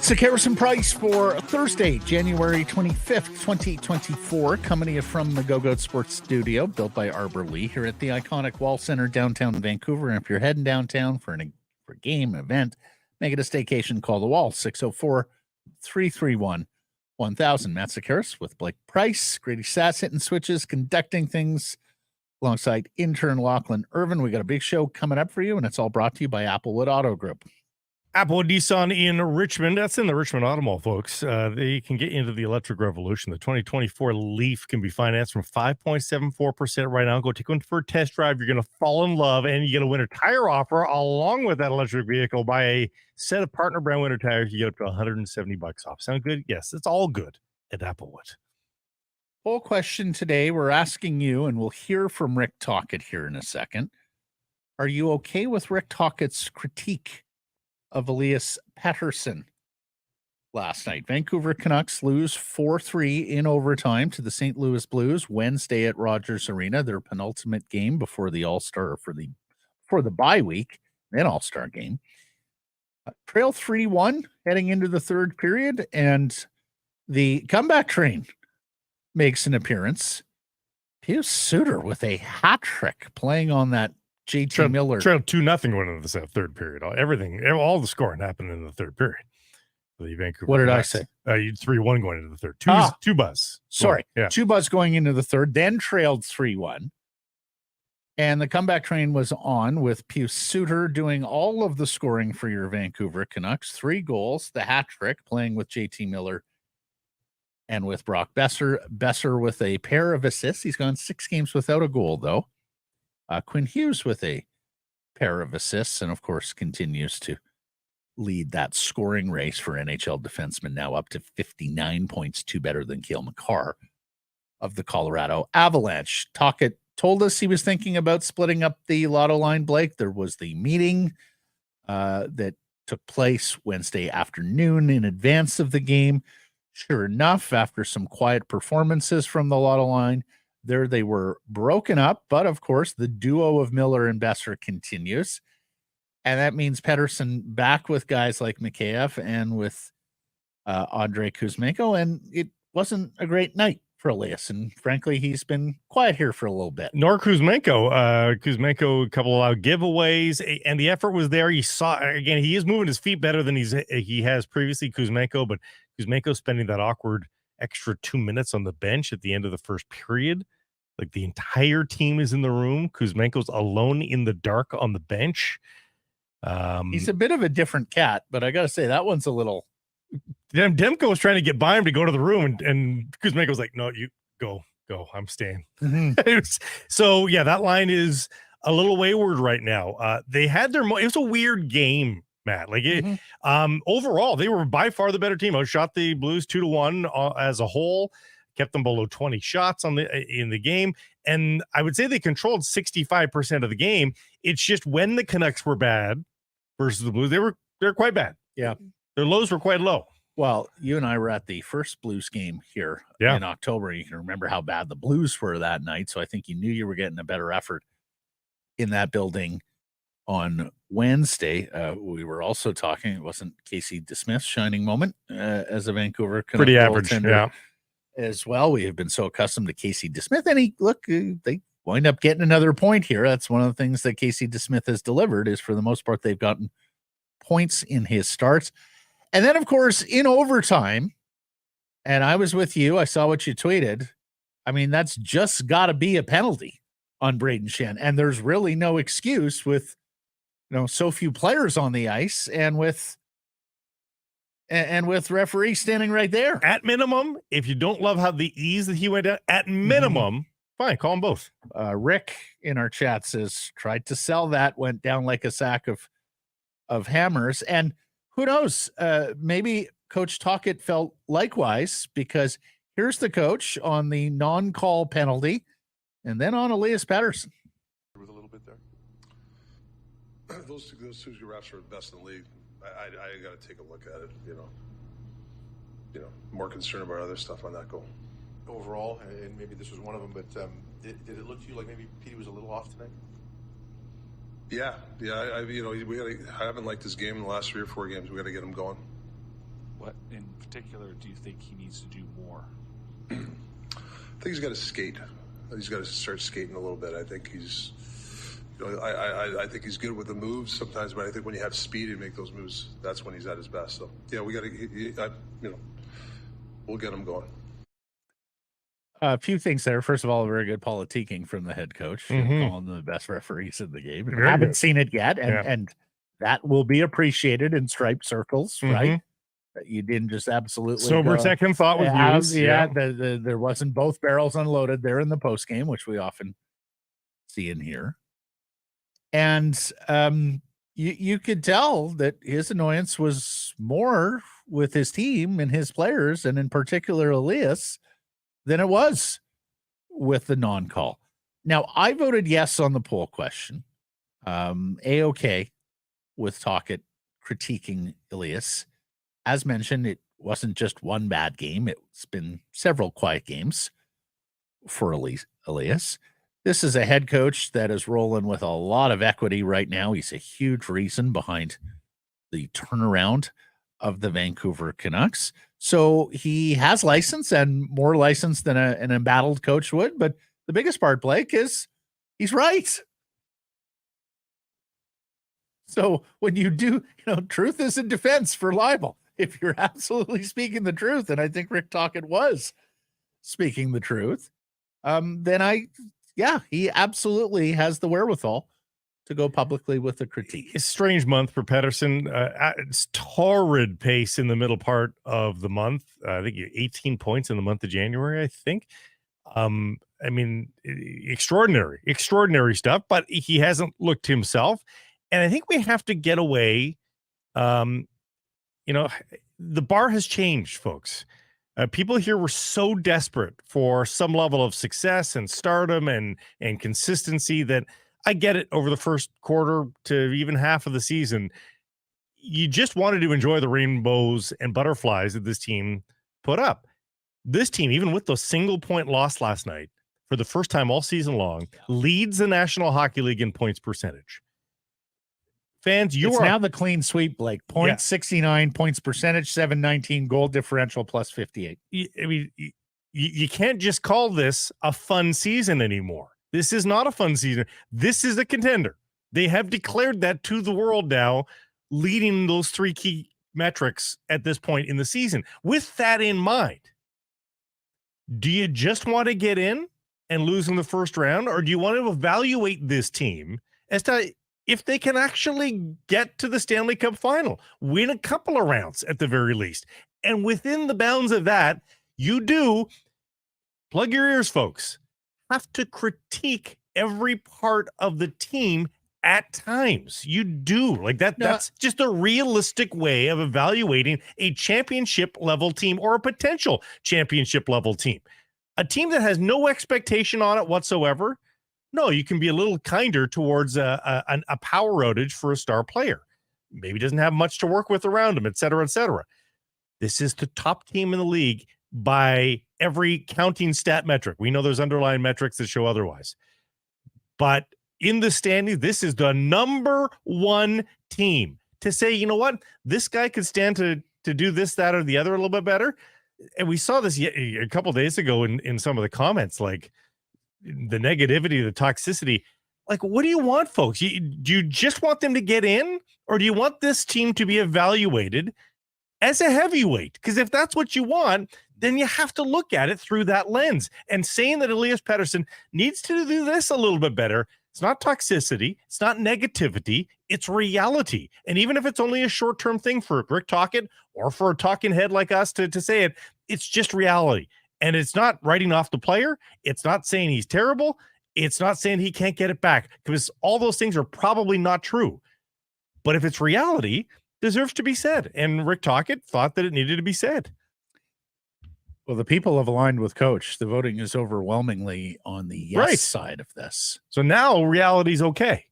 Sekeres Price for Thursday, January 25th, 2024, coming to you from the Go-Goat Sports Studio, built by Arbor Lee, here at the iconic Wall Center downtown Vancouver. And if you're heading downtown for a game, event, make it a staycation, call the Wall, 604-331-1000. Matt Sekeres with Blake Price, Grady Sass hitting switches, conducting things alongside intern Lachlan Irvin. We got a big show coming up for you, and it's all brought to you by Applewood Auto Group. Applewood Nissan in Richmond. That's in the Richmond Auto Mall, folks. They can get you into the electric revolution. The 2024 Leaf can be financed from 5.74% right now. Go take one for a test drive. You're going to fall in love, and you get a winter tire offer along with that electric vehicle. Buy a set of partner brand winter tires, you get up to $170 off. Sound good? Yes, it's all good at Applewood. Whole question today, we're asking you, and we'll hear from Rick Tocchet here in a second. Are you okay with Rick Tocchet's critique of Elias Pettersson last night? Vancouver Canucks lose 4-3 in overtime to the St. Louis Blues Wednesday at Rogers Arena, their penultimate game before the All-Star, for the bye week, then All-Star game. Trail 3-1 heading into the third period, and the comeback train makes an appearance. Pius Suter with a hat trick playing on that JT Miller. Trailed 2-0 going into the third period. All the scoring happened in the third period. The Vancouver. What did Canucks. I say? 3-1 going into the third. Two buzz. Sorry. Yeah. 2 buzz going into the third, then trailed 3-1. And the comeback train was on with Pius Suter doing all of the scoring for your Vancouver Canucks. 3 goals, the hat trick, playing with JT Miller and with Brock Boeser. Boeser with a pair of assists. He's gone 6 games without a goal, though. Quinn Hughes with a pair of assists, and of course continues to lead that scoring race for NHL defensemen, now up to 59 points, 2 better than Cale Makar of the Colorado Avalanche. Tocchet told us he was thinking about splitting up the lotto line, Blake. There was the meeting that took place Wednesday afternoon in advance of the game. Sure enough, after some quiet performances from the lotto line, there they were broken up, but of course the duo of Miller and Boeser continues, and that means Pettersson back with guys like Mikheyev and with Andrei Kuzmenko, and it wasn't a great night for Elias, and frankly he's been quiet here for a little bit. Nor Kuzmenko. Kuzmenko, a couple of giveaways, and the effort was there. You saw, again, he is moving his feet better than he has previously, Kuzmenko, but Kuzmenko spending that awkward extra 2 minutes on the bench at the end of the first period. Like the entire team is in the room. Kuzmenko's alone in the dark on the bench. He's a bit of a different cat, but I got to say that one's a little. Demko was trying to get by him to go to the room, and Kuzmenko's like, "No, you go. I'm staying." Mm-hmm. So yeah, that line is a little wayward right now. They had their. It was a weird game, Matt. Like overall, they were by far the better team. Outshot the Blues 2-1 as a whole. Kept them below 20 shots in the game, and I would say they controlled 65% of the game. It's just when the Canucks were bad versus the Blues, they're quite bad. Yeah, their lows were quite low. Well, you and I were at the first Blues game here in October. You can remember how bad the Blues were that night, so I think you knew you were getting a better effort in that building on Wednesday. We were also talking. It wasn't Casey DeSmith's shining moment as a Vancouver Canucks pretty average, yeah. As well, we have been so accustomed to Casey DeSmith, and they wind up getting another point here. That's one of the things that Casey DeSmith has delivered, is for the most part they've gotten points in his starts. And then, of course, in overtime, and I was with you, I saw what you tweeted. I mean, that's just got to be a penalty on Braden Shen, and there's really no excuse with so few players on the ice, and with referee standing right there. At minimum, if you don't love how the ease that he went down, at minimum, fine, call them both. Rick in our chat says, tried to sell that, went down like a sack of hammers. And who knows, maybe Coach Tocchet felt likewise, because here's the coach on the non-call penalty, and then on Elias Pettersson. With a little bit there. Those two refs are the best in the league. I got to take a look at it, more concerned about other stuff on that goal. Overall, and maybe this was one of them, but did it look to you like maybe Petey was a little off tonight? Yeah. I haven't liked this game in the last 3 or 4 games. We got to get him going. What in particular do you think he needs to do more? I think he's got to skate. He's got to start skating a little bit. I think he's, I think he's good with the moves sometimes, but I think when you have speed and make those moves, that's when he's at his best. So yeah, we got to, we'll get him going. A few things there. First of all, very good politicking from the head coach, calling them the best referees in the game. Very Haven't good. seen it yet, and that will be appreciated in striped circles, right? You didn't just absolutely sober second thought was used. There wasn't both barrels unloaded there in the post game, which we often see in here. And you could tell that his annoyance was more with his team and his players, and in particular Elias, than it was with the non-call. Now, I voted yes on the poll question. A-OK with Tocchet critiquing Elias. As mentioned, it wasn't just one bad game. It's been several quiet games for Elias. This is a head coach that is rolling with a lot of equity right now. He's a huge reason behind the turnaround of the Vancouver Canucks. So he has license, and more license than an embattled coach would. But the biggest part, Blake, is he's right. So when you do, truth is a defense for libel. If you're absolutely speaking the truth, and I think Rick Tocchet was speaking the truth, then he absolutely has the wherewithal to go publicly with a critique. A strange month for Pettersson. It's torrid pace in the middle part of the month. I think 18 points in the month of January, I think. I mean, extraordinary stuff, but he hasn't looked himself. And I think we have to get away. The bar has changed, folks. People here were so desperate for some level of success and stardom and consistency that I get it over the first quarter to even half of the season. You just wanted to enjoy the rainbows and butterflies that this team put up. This team, even with the single point loss last night, for the first time all season long, leads the National Hockey League in points percentage. Fans, it's now the clean sweep, Blake. 0.69 points percentage, 719 goal differential, plus 58. I mean, you can't just call this a fun season anymore. This is not a fun season. This is a contender. They have declared that to the world now, leading those three key metrics at this point in the season. With that in mind, do you just want to get in and lose in the first round, or do you want to evaluate this team as to if they can actually get to the Stanley Cup final, win a couple of rounds at the very least? And within the bounds of that, you do, plug your ears, folks, have to critique every part of the team at times. You do. Like that. No. That's just a realistic way of evaluating a championship level team or a potential championship level team. A team that has no expectation on it whatsoever. No, you can be a little kinder towards a power outage for a star player. Maybe doesn't have much to work with around him, et cetera, et cetera. This is the top team in the league by every counting stat metric. We know there's underlying metrics that show otherwise. But in the standing, this is the number one team. To say, you know what, this guy could stand to do this, that, or the other a little bit better. And we saw this a couple of days ago in some of the comments, like, the negativity, the toxicity. Like, what do you want, folks? Do you just want them to get in, or do you want this team to be evaluated as a heavyweight? Because if that's what you want, then you have to look at it through that lens. And saying that Elias Pettersson needs to do this a little bit better, it's not toxicity, it's not negativity, it's reality. And even if it's only a short-term thing for Rick Tocchet or for a talking head like us to say it, it's just reality. And it's not writing off the player. It's not saying he's terrible. It's not saying he can't get it back, because all those things are probably not true. But if it's reality, it deserves to be said. And Rick Tocchet thought that it needed to be said. Well, the people have aligned with Coach. The voting is overwhelmingly on the yes side of this. So now reality's okay.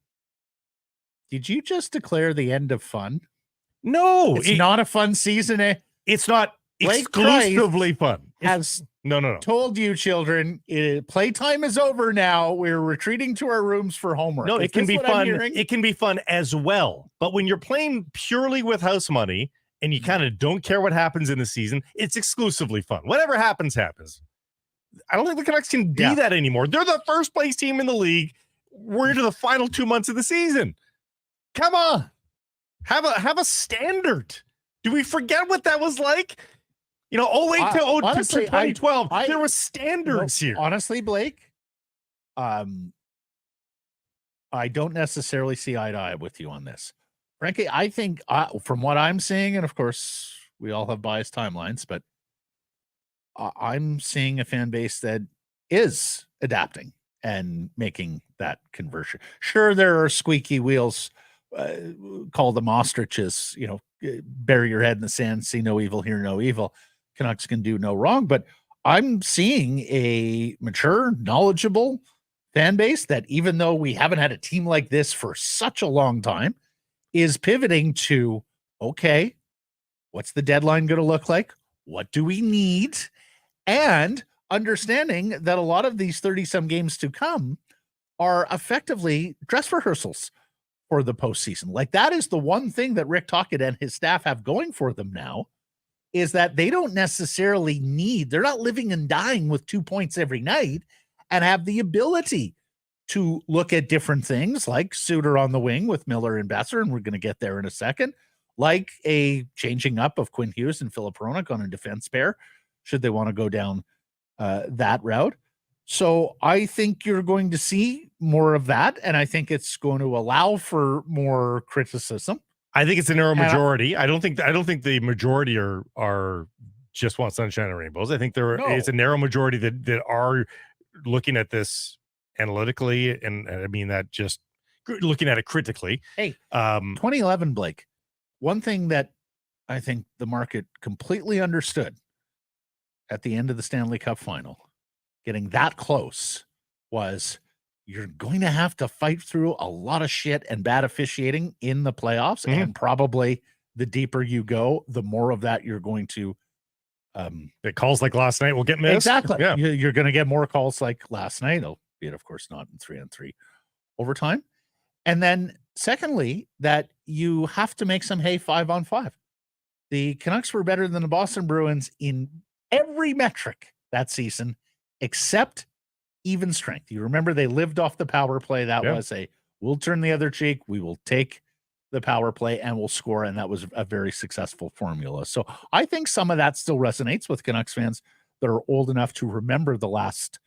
Did you just declare the end of fun? No. It's not a fun season. It's not Blake exclusively fun. Has no. Told you, children, playtime is over now. We're retreating to our rooms for homework. No, it can be fun. It can be fun as well. But when you're playing purely with house money and you kind of don't care what happens in the season, it's exclusively fun. Whatever happens, happens. I don't think the Canucks can be that anymore. They're the first place team in the league. We're into the final 2 months of the season. Come on. Have a standard. Do we forget what that was like? 08 to honestly, 2012, there were standards here. Honestly, Blake, I don't necessarily see eye to eye with you on this. Frankly, I think from what I'm seeing, and of course, we all have biased timelines, but I'm seeing a fan base that is adapting and making that conversion. Sure, there are squeaky wheels, call them ostriches, bury your head in the sand, see no evil, hear no evil. Canucks can do no wrong, but I'm seeing a mature, knowledgeable fan base that, even though we haven't had a team like this for such a long time, is pivoting to, okay, what's the deadline going to look like? What do we need? And understanding that a lot of these 30-some games to come are effectively dress rehearsals for the postseason. Like, that is the one thing that Rick Tocchet and his staff have going for them now, is that they don't necessarily they're not living and dying with 2 points every night, and have the ability to look at different things like Suter on the wing with Miller and Boeser, and we're going to get there in a second, like a changing up of Quinn Hughes and Philip Hronek on a defense pair, should they want to go down that route. So I think you're going to see more of that, and I think it's going to allow for more criticism. I think it's a narrow majority. I don't think the majority are just want sunshine and rainbows. I think it's a narrow majority that are looking at this analytically, and I mean that just looking at it critically. Hey, 2011, Blake. One thing that I think the market completely understood at the end of the Stanley Cup final, getting that close, was you're going to have to fight through a lot of shit and bad officiating in the playoffs. Mm-hmm. And probably the deeper you go, the more of that you're going to the calls like last night will get missed. Exactly. Yeah. You're going to get more calls like last night, albeit of course not in 3-on-3 overtime. And then secondly, that you have to make some hay 5-on-5. The Canucks were better than the Boston Bruins in every metric that season, except even strength. You remember they lived off the power play. That was we'll turn the other cheek. We will take the power play and we'll score. And that was a very successful formula. So I think some of that still resonates with Canucks fans that are old enough to remember the last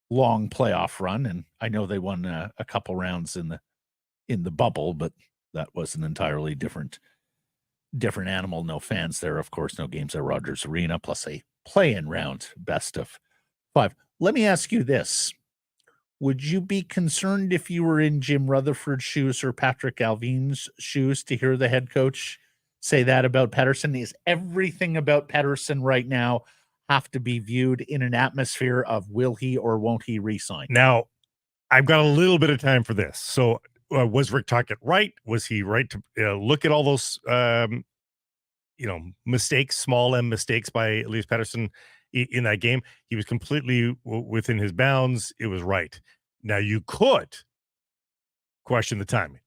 long playoff run. And I know they won a couple rounds in the bubble, but that was an entirely different animal. No fans there, of course, no games at Rogers Arena, plus a play-in round, best of 5. Let me ask you this. Would you be concerned if you were in Jim Rutherford's shoes or Patrick Alvin's shoes to hear the head coach say that about Pettersson? Is everything about Pettersson right now have to be viewed in an atmosphere of will he or won't he re-sign? Now, I've got a little bit of time for this. So was Rick Tocchet right? Was he right to look at all those mistakes, small M mistakes by Elias Pettersson in that game? He was completely within his bounds. It was right. Now, you could question the timing.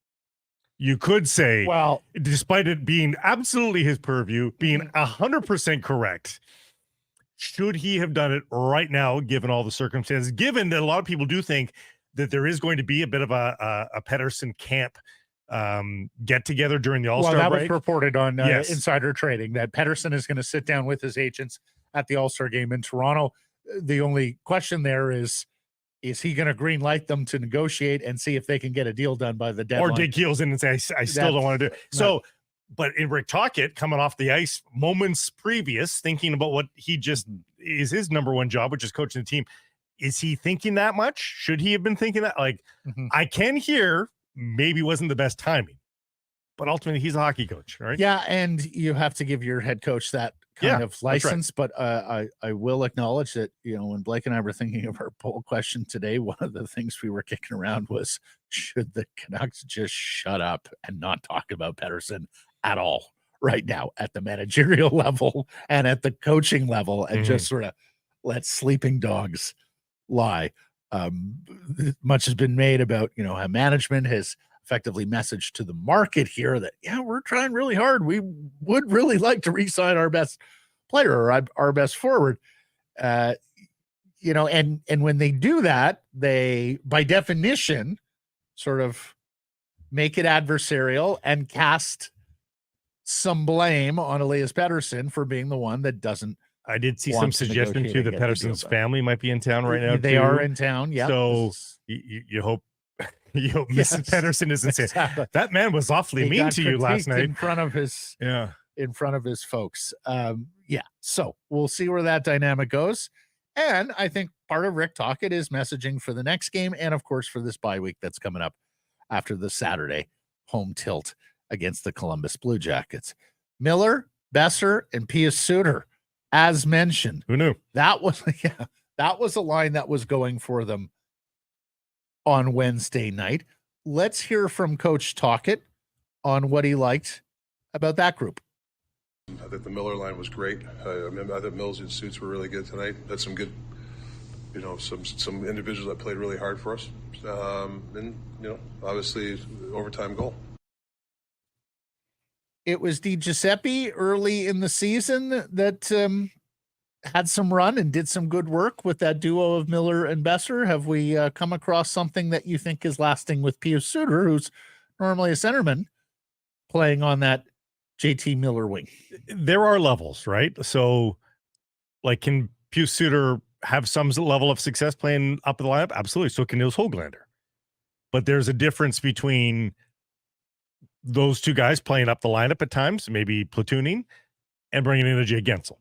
You could say, well, despite it being absolutely his purview, being 100% correct, should he have done it right now, given all the circumstances, given that a lot of people do think that there is going to be a bit of a Pettersson camp get together during the All-Star break? Well, that was reported on Insider Trading that Pettersson is going to sit down with his agents at the All-Star game in Toronto. The only question there is he going to green light them to negotiate and see if they can get a deal done by the deadline? Or dig heels in and say, I still don't want to do it. So, but in Rick Tocchet coming off the ice moments previous, thinking about what he just is his number one job, which is coaching the team. Is he thinking that much? Should he have been thinking that? Like, I can hear maybe wasn't the best timing, but ultimately he's a hockey coach, right? Yeah, and you have to give your head coach that kind of license. Right. But I will acknowledge that, when Blake and I were thinking of our poll question today, one of the things we were kicking around was, should the Canucks just shut up and not talk about Pettersson at all right now at the managerial level and at the coaching level, and just sort of let sleeping dogs lie? Much has been made about, how management has effectively message to the market here that, yeah, we're trying really hard. We would really like to re-sign our best player or our best forward. You know, and when they do that, they, by definition, sort of make it adversarial and cast some blame on Elias Pettersson for being the one that doesn't. I did see some want to suggestion negotiate too and that get the Pettersson's deal done. family might be in town right now. They too. are in town. Yeah. So you hope Mrs. Yes, Pettersson isn't saying exactly. that man was awfully He mean got to you last critiqued night in front of his in front of his folks. Yeah. So we'll see where that dynamic goes. And I think part of Rick Tocchet is messaging for the next game, and of course for this bye week that's coming up after the Saturday home tilt against the Columbus Blue Jackets. Miller, Boeser, and Pius Suter, as mentioned. Who knew? That was that was a line that was going for them on Wednesday night. Let's hear from Coach Tocchet on what he liked about that group. I think the Miller line was great. I thought Mills and Suits were really good tonight. Had some good, you know, some individuals that played really hard for us. And, you know, obviously overtime goal. It was Di Giuseppe early in the season that had some run and did some good work with that duo of Miller and Boeser. Have we come across something that you think is lasting with Pius Suter, who's normally a centerman, playing on that JT Miller wing? There are levels, right? So, like, can Pius Suter have some level of success playing up in the lineup? Absolutely. So can Nils Höglander. But there's a difference between those two guys playing up the lineup at times, maybe platooning, and bringing in a Jay Gensel.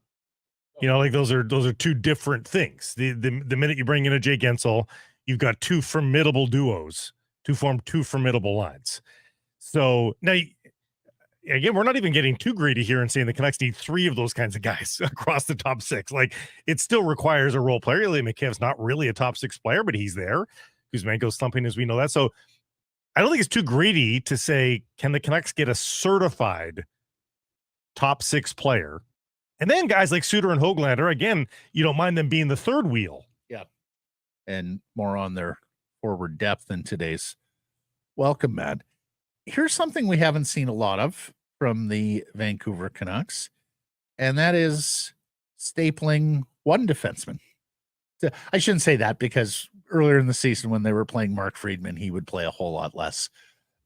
You know, like those are two different things. The minute you bring in a Jay Gensel, you've got two formidable duos to form two formidable lines. So now, again, we're not even getting too greedy here and saying the Canucks need three of those kinds of guys across the top six. Like, it still requires a role player. Ilya Mikheyev's not really a top six player, but he's there. Kuzmenko's slumping, as we know that. So I don't think it's too greedy to say, can the Canucks get a certified top six player? And then guys like Suter and Höglander, again, you don't mind them being the third wheel. Yeah. And more on their forward depth in today's welcome mat. Here's something we haven't seen a lot of from the Vancouver Canucks, and that is stapling one defenseman. I shouldn't say that, because earlier in the season when they were playing Mark Friedman, he would play a whole lot less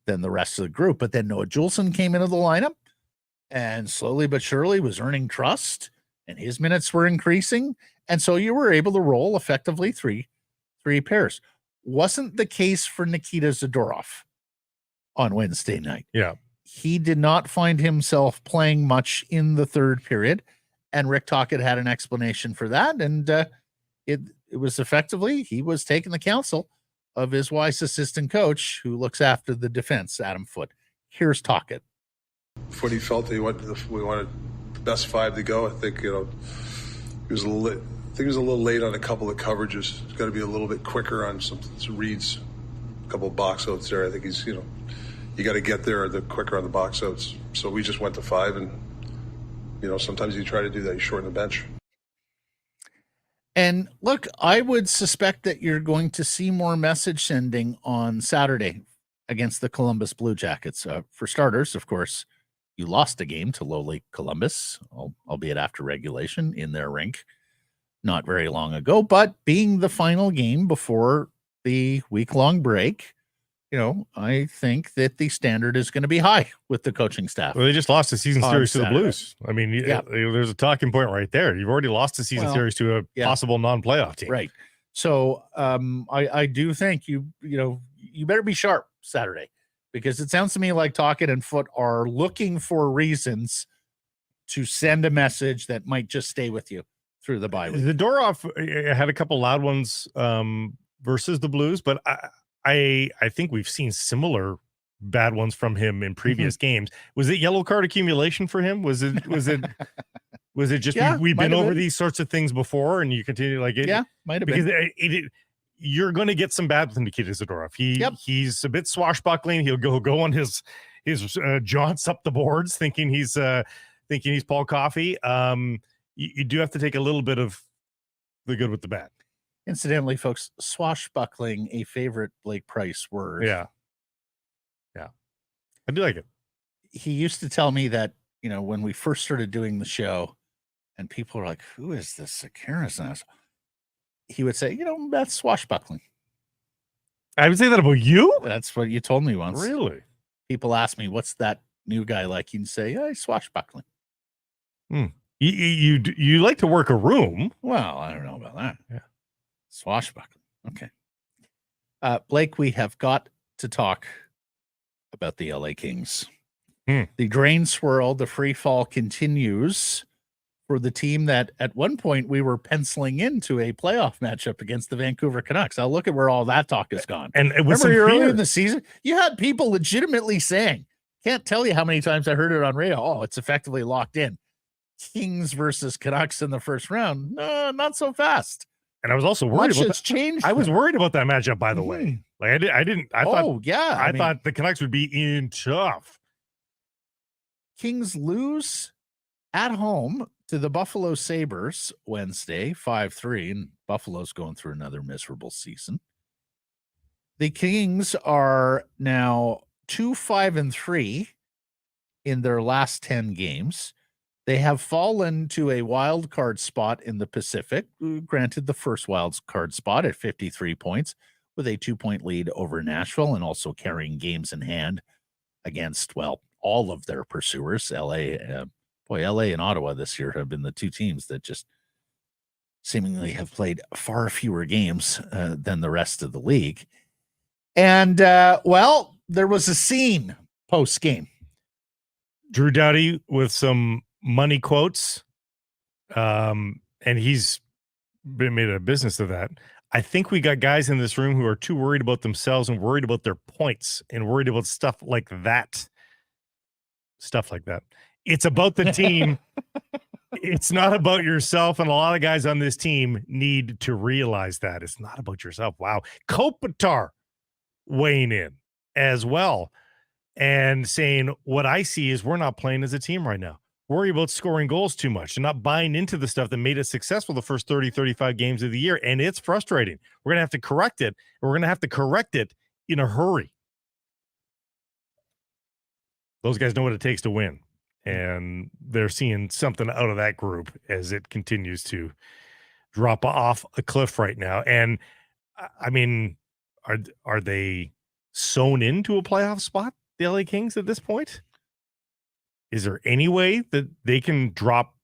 than the rest of the group. But then Noah Juulsen came into the lineup and slowly but surely was earning trust, and his minutes were increasing. And so you were able to roll effectively three pairs. Wasn't the case for Nikita Zadorov on Wednesday night. Yeah. He did not find himself playing much in the third period, and Rick Tocchet had an explanation for that. And it was effectively, he was taking the counsel of his wise assistant coach who looks after the defense, Adam Foote. Here's Tocchet. Foote felt we wanted the best five to go. I think, you know, he was a little late on a couple of coverages. He's got to be a little bit quicker on some reads, a couple of box outs there. I think he's, you know, you got to get there the quicker on the box outs. So we just went to five, and, you know, sometimes you try to do that, you shorten the bench. And look, I would suspect that you're going to see more message sending on Saturday against the Columbus Blue Jackets. For starters, of course, you lost a game to lowly Columbus, albeit after regulation in their rink not very long ago. But being the final game before the week-long break, you know, I think that the standard is going to be high with the coaching staff. Well, they just lost the season series to the Saturday. Blues. I mean, there's a talking point right there. You've already lost the season series to a possible non-playoff team. Right. So I do think you better be sharp Saturday, because it sounds to me like Tocchet and Foote are looking for reasons to send a message that might just stay with you through the bye week. Zadorov had a couple loud ones versus the Blues, but I think we've seen similar bad ones from him in previous games. Was it yellow card accumulation for him? Was it just we've been over these sorts of things before, and you continue like it? Yeah, might have because been. You're going to get some bad with Nikita Zadorov. He's a bit swashbuckling. He'll go on his jaunts up the boards, thinking he's Paul Coffey. You do have to take a little bit of the good with the bad. Incidentally, folks, swashbuckling, a favorite Blake Price word. Yeah. I do like it. He used to tell me that, when we first started doing the show and people were like, who is this Sekeres? He would say, that's swashbuckling. I would say that about you? That's what you told me once. Really? People ask me, what's that new guy like? You'd say, he's swashbuckling. You like to work a room. Well, I don't know about that. Yeah. Swashbuckling. Okay. Blake, we have got to talk about the LA Kings. The drain swirl, the free fall continues for the team that at one point we were penciling into a playoff matchup against the Vancouver Canucks. Now look at where all that talk has gone. And it was early in the season, you had people legitimately saying, can't tell you how many times I heard it on radio. Oh, it's effectively locked in. Kings versus Canucks in the first round. No, not so fast. And I was also worried about that. Changed. I was worried about that matchup, by the way. Like I thought the Canucks would be in tough. Kings lose at home to the Buffalo Sabres Wednesday, 5-3, and Buffalo's going through another miserable season. The Kings are now 2-5-3 in their last 10 games. They have fallen to a wild card spot in the Pacific, granted the first wild card spot at 53 points with a 2-point lead over Nashville and also carrying games in hand against, all of their pursuers. LA and Ottawa this year have been the two teams that just seemingly have played far fewer games than the rest of the league. And, there was a scene post-game. Drew Doughty with some money quotes, and he's been made a business of that. I think we got guys in this room who are too worried about themselves and worried about their points and worried about stuff like that. It's about the team. It's not about yourself, and a lot of guys on this team need to realize that. It's not about yourself. Wow. Kopitar weighing in as well and saying, what I see is we're not playing as a team right now. Worry about scoring goals too much and not buying into the stuff that made us successful the first 30, 35 games of the year. And it's frustrating. We're going to have to correct it. We're going to have to correct it in a hurry. Those guys know what it takes to win. And they're seeing something out of that group as it continues to drop off a cliff right now. And I mean, are they sewn into a playoff spot, the LA Kings, at this point? Is there any way that they can drop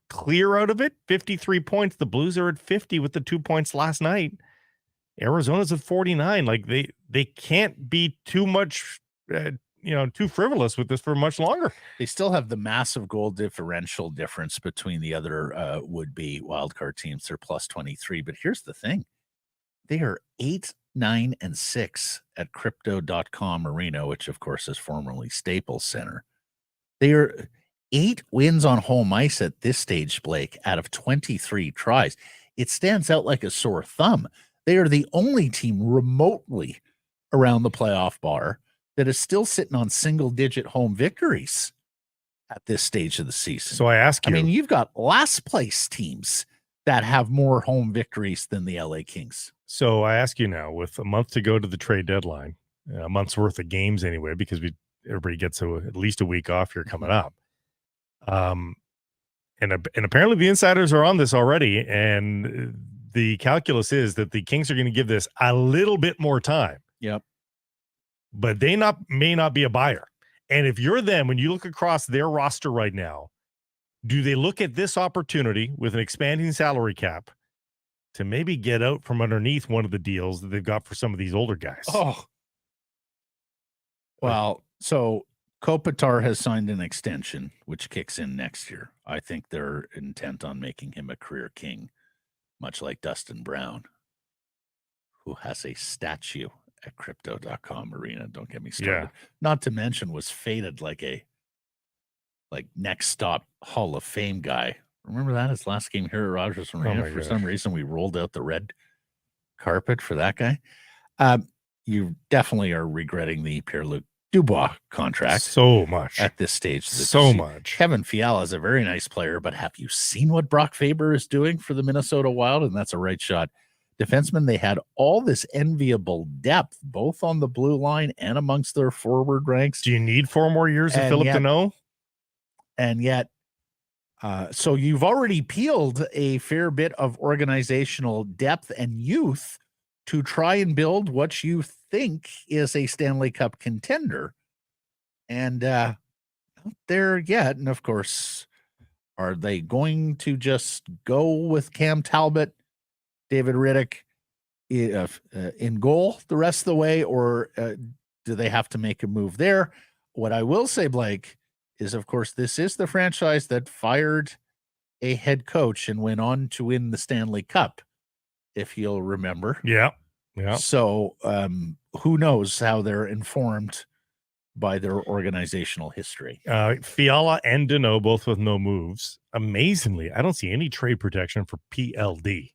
clear out of it? 53 points. The Blues are at 50 with the 2 points last night. Arizona's at 49. Like they can't be too much, too frivolous with this for much longer. They still have the massive goal differential difference between the other would-be wildcard teams. They're plus 23. But here's the thing. They are 8-9-6 at Crypto.com Arena, which, of course, is formerly Staples Center. They are 8 wins on home ice at this stage, Blake, out of 23 tries. It stands out like a sore thumb. They are the only team remotely around the playoff bar that is still sitting on single-digit home victories at this stage of the season. So I ask you. I mean, you've got last-place teams that have more home victories than the LA Kings. So I ask you now, with a month to go to the trade deadline, a month's worth of games anyway, because everybody gets at least a week off here coming up. And apparently the insiders are on this already, and the calculus is that the Kings are going to give this a little bit more time. Yep. But they may not be a buyer. And if you're them, when you look across their roster right now, do they look at this opportunity with an expanding salary cap to maybe get out from underneath one of the deals that they've got for some of these older guys? Oh. Well, so Kopitar has signed an extension, which kicks in next year. I think they're intent on making him a career king, much like Dustin Brown, who has a statue at Crypto.com Arena. Don't get me started. Yeah. Not to mention was fated like next stop Hall of Fame guy. Remember that? His last game here at Rogers Arena. For some reason, we rolled out the red carpet for that guy. You definitely are regretting the Pierre-Luc Dubois contract so much at this stage. So much. Kevin Fiala is a very nice player, but have you seen what Brock Faber is doing for the Minnesota Wild? And that's a right shot defensemen. They had all this enviable depth, both on the blue line and amongst their forward ranks. Do you need 4 more years of Philip Deneau? And yet, so you've already peeled a fair bit of organizational depth and youth to try and build what you think is a Stanley Cup contender. And not there yet. And of course, are they going to just go with Cam Talbot, David Riddick in goal the rest of the way, or do they have to make a move there? What I will say, Blake, is of course this is the franchise that fired a head coach and went on to win the Stanley Cup, if you'll remember. Yeah. So who knows how they're informed by their organizational history. Fiala and Deneau both with no moves. Amazingly, I don't see any trade protection for PLD.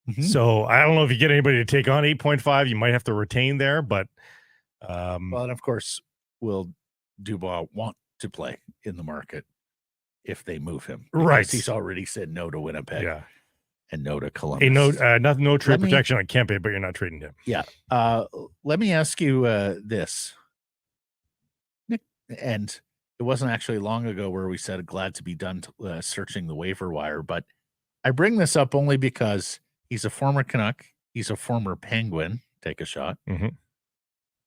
Mm-hmm. So I don't know if you get anybody to take on 8.5. You might have to retain there, but well, and of course, will Dubois want to play in the market if they move him? Because right. He's already said no to Winnipeg. Yeah. And no to Columbus. Hey, no trade protection on Kempe, but you're not trading him. Yeah. Let me ask you this, Nick, and it wasn't actually long ago where we said glad to be done searching the waiver wire, but I bring this up only because he's a former Canuck. He's a former Penguin. Take a shot. Mm-hmm.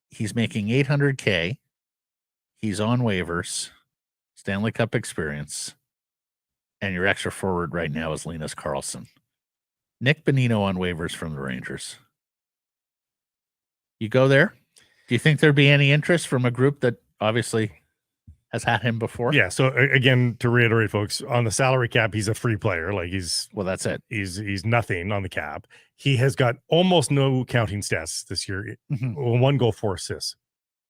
He's making $800K. He's on waivers, Stanley Cup experience, and your extra forward right now is Linus Karlsson. Nick Bonino on waivers from the Rangers. You go there? Do you think there'd be any interest from a group that obviously has had him before? Yeah. So again, to reiterate, folks, on the salary cap, he's a free player. Like well, that's it. He's nothing on the cap. He has got almost no counting stats this year. Mm-hmm. 1 goal, 4 assists.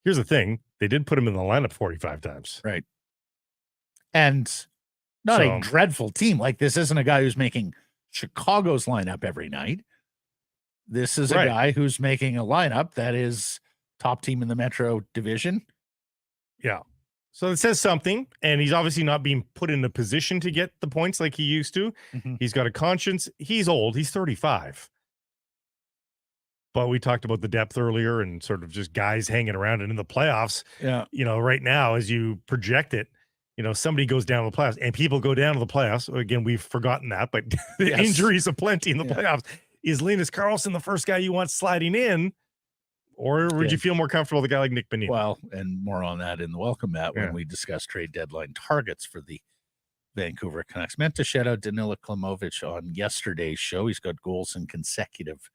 Here's the thing: they did put him in the lineup 45 times, right? And not a dreadful team. Like, this isn't a guy who's making Chicago's lineup every night. This is a guy who's making a lineup that is top team in the Metro Division. Yeah. So it says something, and he's obviously not being put in a position to get the points like he used to. Mm-hmm. He's got a conscience. He's old. He's 35. But we talked about the depth earlier and sort of just guys hanging around. And in the playoffs, right now, as you project it, somebody goes down to the playoffs, and people go down to the playoffs. Again, we've forgotten that, but the injuries aplenty in the playoffs. Is Linus Karlsson the first guy you want sliding in, or would you feel more comfortable with a guy like Nick Bonino? Well, and more on that in the welcome mat when we discuss trade deadline targets for the Vancouver Canucks. Meant to shout out Danila Klimovich on yesterday's show. He's got goals in consecutive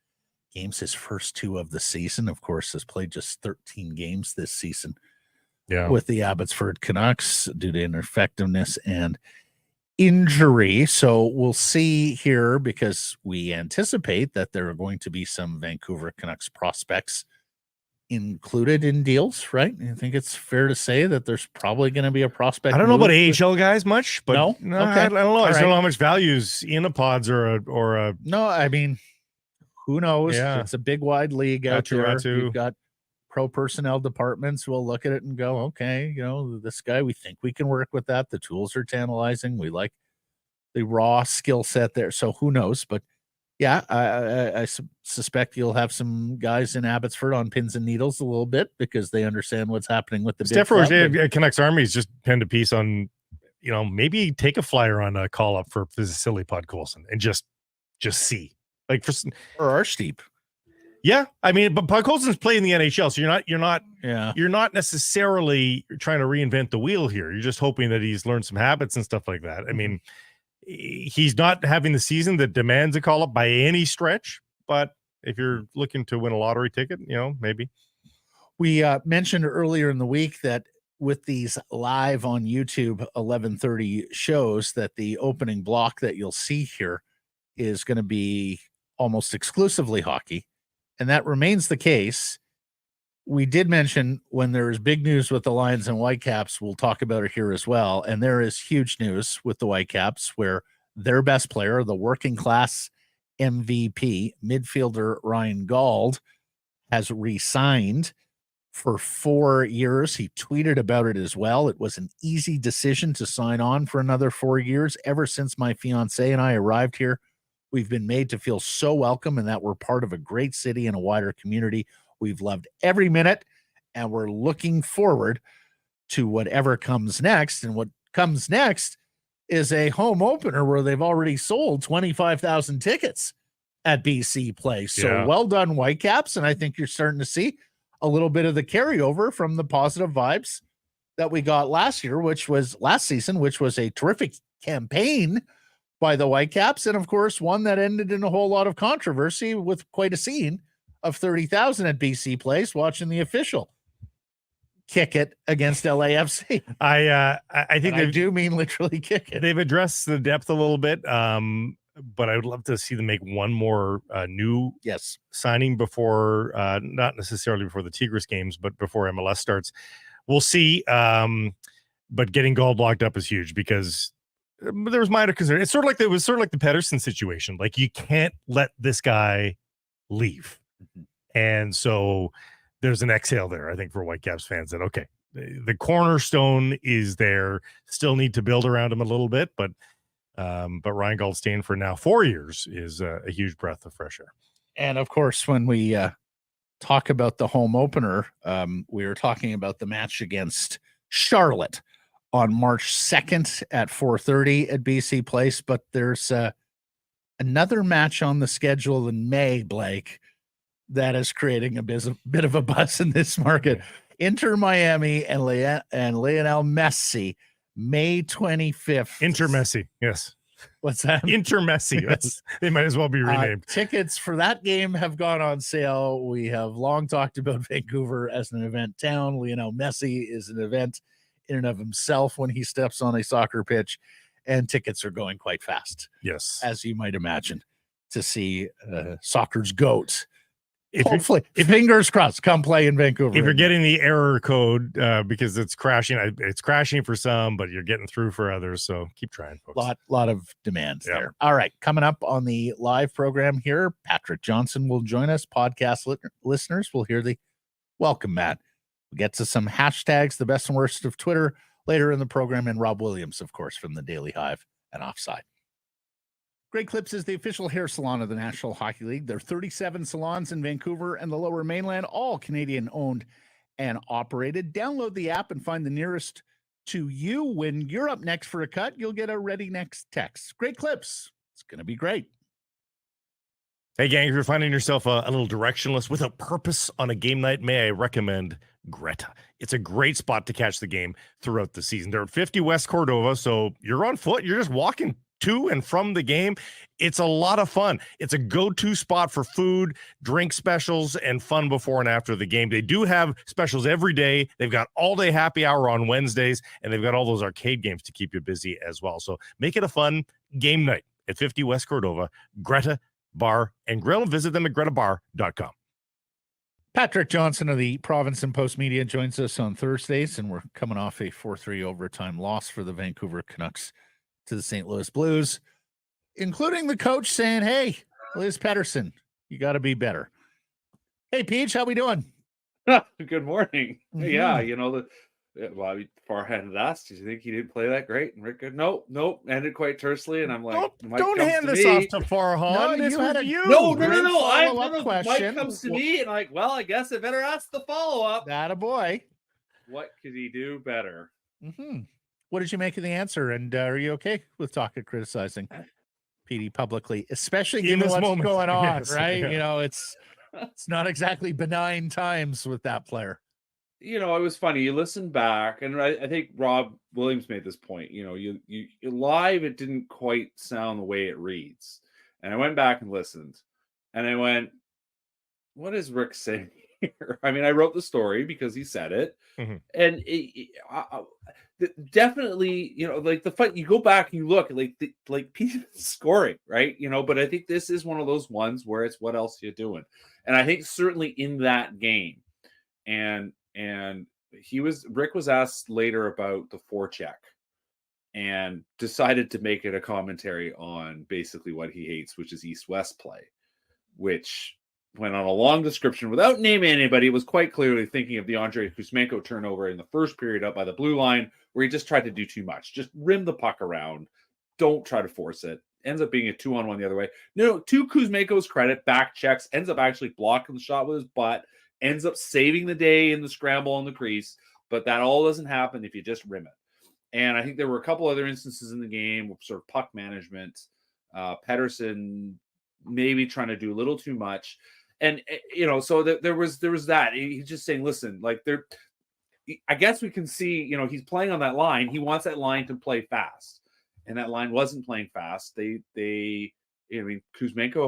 games, his first 2 of the season. Of course, has played just 13 games this season. With the Abbotsford Canucks due to ineffectiveness and injury. So we'll see here, because we anticipate that there are going to be some Vancouver Canucks prospects included in deals, right? I think it's fair to say that there's probably going to be a prospect. I don't know about AHL guys much, but no? Okay. I don't know. I don't know how much value's in a pods or a. No, I mean, who knows? Yeah. It's a big wide league out there. You've got pro personnel departments will look at it and go, okay, this guy, we think we can work with that. The tools are tantalizing. We like the raw skill set there. So who knows? But yeah, I suspect you'll have some guys in Abbotsford on pins and needles a little bit, because they understand what's happening with the Steph Roche Canucks Army's just penned a piece on, maybe take a flyer on a call up for Vasily Podkolzin and just see, like, or Arsteep. Yeah, I mean, but Podkolzin's playing the NHL, so you're not necessarily trying to reinvent the wheel here. You're just hoping that he's learned some habits and stuff like that. I mean, he's not having the season that demands a call up by any stretch, but if you're looking to win a lottery ticket, maybe. We mentioned earlier in the week that with these live on YouTube 11:30 shows, that the opening block that you'll see here is going to be almost exclusively hockey. And that remains the case. We did mention when there is big news with the Lions and Whitecaps, we'll talk about it here as well. And there is huge news with the Whitecaps, where their best player, the working class MVP, midfielder Ryan Gauld, has re-signed for 4 years. He tweeted about it as well. It was an easy decision to sign on for another 4 years. Ever since my fiance and I arrived here We've been made to feel so welcome and that we're part of a great city and a wider community. We've loved every minute, and we're looking forward to whatever comes next. And what comes next is a home opener where they've already sold 25,000 tickets at BC Place. So well done, Whitecaps. And I think you're starting to see a little bit of the carryover from the positive vibes that we got last season, which was a terrific campaign by the Whitecaps. And of course, one that ended in a whole lot of controversy with quite a scene of 30,000 at BC Place watching the official kick it against LAFC. I think I do mean literally kick it. They've addressed the depth a little bit. But I would love to see them make one more new signing before, not necessarily before the Tigres games, but before MLS starts. We'll see. But getting goal blocked up is huge because there was minor concern. It was sort of like the Pettersson situation. Like, you can't let this guy leave. And so there's an exhale there, I think, for Whitecaps fans that, okay, the cornerstone is there. Still need to build around him a little bit, but Ryan Goldstein for now 4 years is a huge breath of fresh air. And of course, when we talk about the home opener, we were talking about the match against Charlotte on March 2nd at 4:30 at BC Place. But there's another match on the schedule in May, Blake, that is creating a bit of a buzz in this market. Inter Miami and Lionel Messi, May 25th. Inter Messi, yes. What's that? Inter Messi. They might as well be renamed. Tickets for that game have gone on sale. We have long talked about Vancouver as an event town. Lionel Messi is an event in and of himself when he steps on a soccer pitch, and tickets are going quite fast. Yes. As you might imagine, to see soccer's GOAT. Hopefully, fingers crossed, come play in Vancouver. If you're getting the error code because it's crashing for some, but you're getting through for others. So keep trying, folks. Lot of demands there. All right, coming up on the live program here, Patrick Johnson will join us. Podcast listeners will hear the welcome, Matt. We'll get to some hashtags, the best and worst of Twitter later in the program, and Rob Williams, of course, from the Daily Hive and Offside. Great Clips is the official hair salon of the National Hockey League. There are 37 salons in Vancouver and the Lower Mainland, all Canadian-owned and operated. Download the app and find the nearest to you. When you're up next for a cut, you'll get a ready next text. Great Clips. It's going to be great. Hey, gang, if you're finding yourself a little directionless with a purpose on a game night, may I recommend Greta. It's a great spot to catch the game throughout the season. They're at 50 West Cordova, so you're on foot. You're just walking to and from the game. It's a lot of fun. It's a go-to spot for food, drink specials, and fun before and after the game. They do have specials every day. They've got all-day happy hour on Wednesdays, and they've got all those arcade games to keep you busy as well. So make it a fun game night at 50 West Cordova, Greta Bar and Grill. Visit them at gretabar.com. Patrick Johnson of the Province and Post Media joins us on Thursdays, and we're coming off a 4-3 overtime loss for the Vancouver Canucks to the St. Louis Blues, including the coach saying, hey, Elias Pettersson, you got to be better. Hey, Peach, how we doing? Good morning. Mm-hmm. Yeah, Farhad had asked, do you think he didn't play that great? And Rick goes, nope, ended quite tersely. And I'm like, don't hand this off to Farhad. No, this you had was a you. No. question. Mike comes to me, and I'm like, well, I guess I better ask the follow-up. That a boy. What could he do better? Mm-hmm. What did you make of the answer? And are you okay with Tocchet criticizing PD publicly, especially given what's going on, yes, right? Yeah. You know, it's not exactly benign times with that player. You know, it was funny. You listen back, and I think Rob Williams made this point. You know, you live, it didn't quite sound the way it reads. And I went back and listened, and I went, what is Rick saying here? I mean, I wrote the story because he said it. Mm-hmm. And definitely, you know, like the fight, you go back and you look like Pete scoring, right? You know, but I think this is one of those ones where it's what else you doing. And I think certainly in that game, and Rick was asked later about the forecheck and decided to make it a commentary on basically what he hates, which is East-West play, which went on a long description without naming anybody. Was quite clearly thinking of the Andrei Kuzmenko turnover in the first period up by the blue line, where he just tried to do too much. Just rim the puck around. Don't try to force it. ends up being a 2-on-1 the other way. No, to Kuzmenko's credit, back checks, ends up actually blocking the shot with his butt, ends up saving the day in the scramble on the crease. But that all doesn't happen if you just rim it. And I think there were a couple other instances in the game, sort of puck management. Pettersson maybe trying to do a little too much. And, so there was that. He's just saying, listen, like I guess we can see, he's playing on that line. He wants that line to play fast. And that line wasn't playing fast. Kuzmenko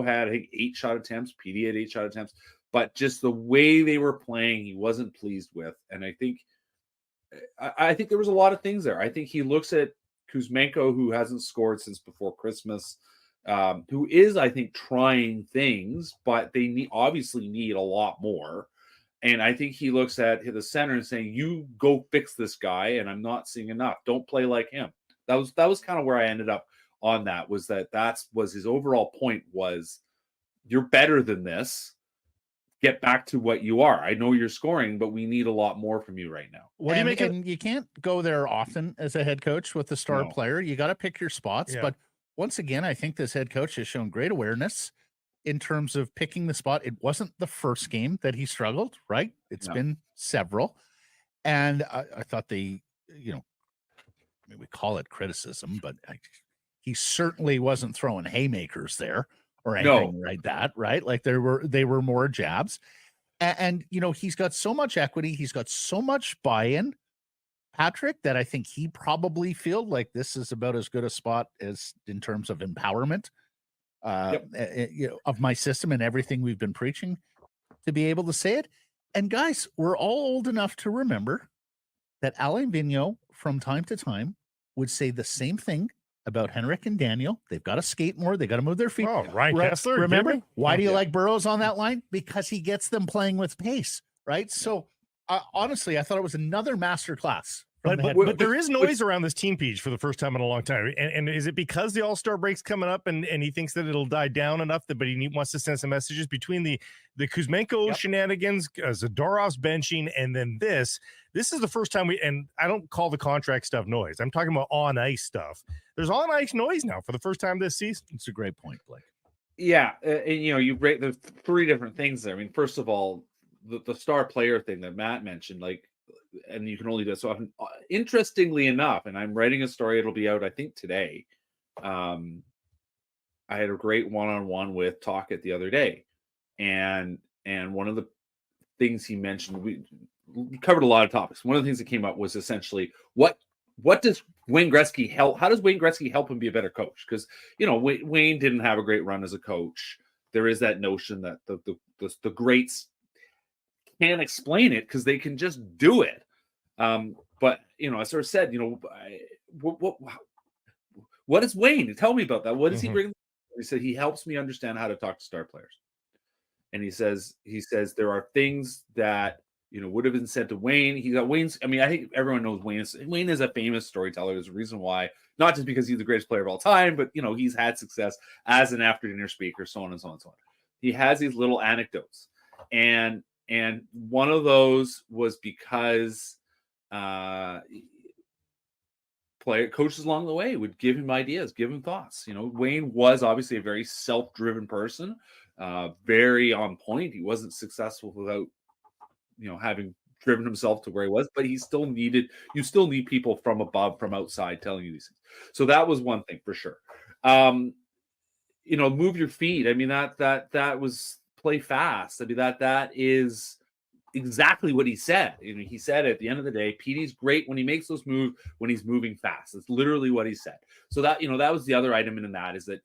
had, I think, 8 shot attempts. PD had 8 shot attempts. But just the way they were playing, he wasn't pleased with. And I think there was a lot of things there. I think he looks at Kuzmenko, who hasn't scored since before Christmas, who is, I think, trying things, but they obviously need a lot more. And I think he looks at the center and saying, you go fix this guy, and I'm not seeing enough. Don't play like him. That was kind of where I ended up on that, was his overall point was, you're better than this. Get back to what you are. I know you're scoring, but we need a lot more from you right now. What do you make? And you can't go there often as a head coach with the star player. You got to pick your spots. Yeah. But once again, I think this head coach has shown great awareness in terms of picking the spot. It wasn't the first game that he struggled, right? It's been several. And I thought we call it criticism, but he certainly wasn't throwing haymakers there or anything like that, right? Like they were more jabs. And he's got so much equity. He's got so much buy-in, Patrick, that I think he probably feel like this is about as good a spot as in terms of empowerment of my system and everything we've been preaching, to be able to say it. And guys, we're all old enough to remember that Alain Vigneault from time to time would say the same thing about Henrik and Daniel. They've got to skate more. They got to move their feet. Oh, Ryan Kessler. Remember, why do you like Burroughs on that line? Because he gets them playing with pace, right? So honestly, I thought it was another masterclass. But there is noise around this team, Peach, for the first time in a long time. And is it because the All-Star break's coming up and he thinks that it'll die down enough but he wants to send some messages between the Kuzmenko shenanigans, Zadorov's benching, and then this is the first time and I don't call the contract stuff noise. I'm talking about on-ice stuff. There's on-ice noise now for the first time this season. It's a great point, Blake. Yeah, and you break the 3 different things there. I mean, first of all, the star player thing that Matt mentioned, like, and you can only do it so often. Interestingly enough, and I'm writing a story, it'll be out, I think, today. I had a great one-on-one with Tocchet the other day. And one of the things he mentioned, we covered a lot of topics. One of the things that came up was essentially what does Wayne Gretzky help? How does Wayne Gretzky help him be a better coach? Because, Wayne didn't have a great run as a coach. There is that notion that the greats can't explain it because they can just do it. But I sort of said, what is Wayne? Tell me about that. What does he bring? He said he helps me understand how to talk to star players. And he says there are things that would have been said to Wayne. He got Wayne's. I mean, I think everyone knows Wayne. Wayne is a famous storyteller. There's a reason why, not just because he's the greatest player of all time, but he's had success as an after dinner speaker, so on and so on and so on. He has these little anecdotes, and one of those was because coaches along the way would give him ideas, give him thoughts. Wayne was obviously a very self-driven person, very on point. He wasn't successful without, having driven himself to where he was, but you still need people from above, from outside telling you these things. So that was one thing for sure. Move your feet. I mean, that was play fast. I mean, that is exactly what he said. He said at the end of the day, PD's great when he makes those moves, when he's moving fast. That's literally what he said. So that, that was the other item in that, is that